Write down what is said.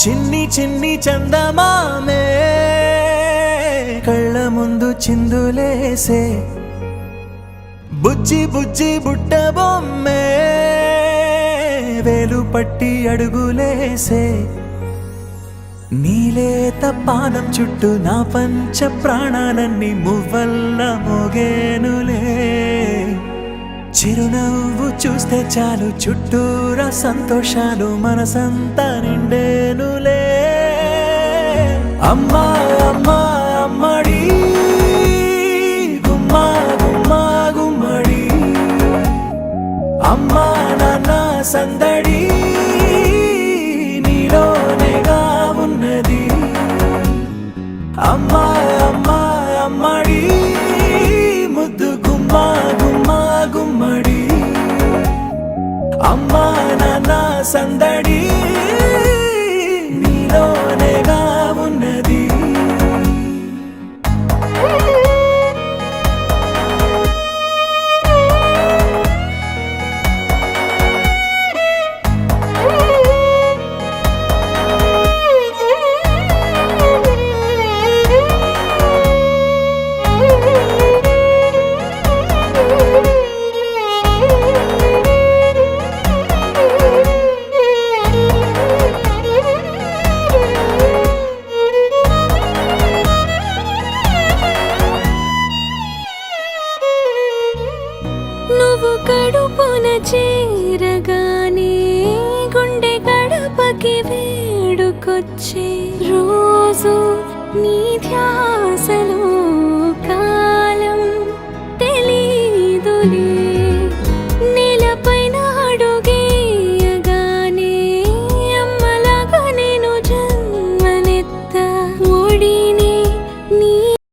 చిన్ని చిన్ని చందమామే కళ్ళ ముందు చిందులేసే బుజ్జి బుజ్జి బుట్ట బొమ్మే వేలు పట్టి అడుగులేసే నీలేత పాదం చుట్టూ నా పంచ ప్రాణాలన్నీ మువ్వల్ల మోగేనులే చిరునవ్వు చూస్తే చాలు చుట్టూరా సంతోషాలు మనసంతా నిండేనులే అమ్మా అమ్మా అమ్మడి గుమ్మా గుమ్మా గుమ్మడి అమ్మా నాన్న సందడి నీలోనేగా ఉన్నది అమ్మా అమ్మా అమ్మడి ముద్దు గుమ్మా గుమ్మా గుమ్మడి అమ్మా నాన్న సందడి నీలోనేగా ఉన్నది నువ్వు కడుపున చేరగానే గుండె గడపకి వేడుకొచ్చే రోజు నీ ధ్యాసలో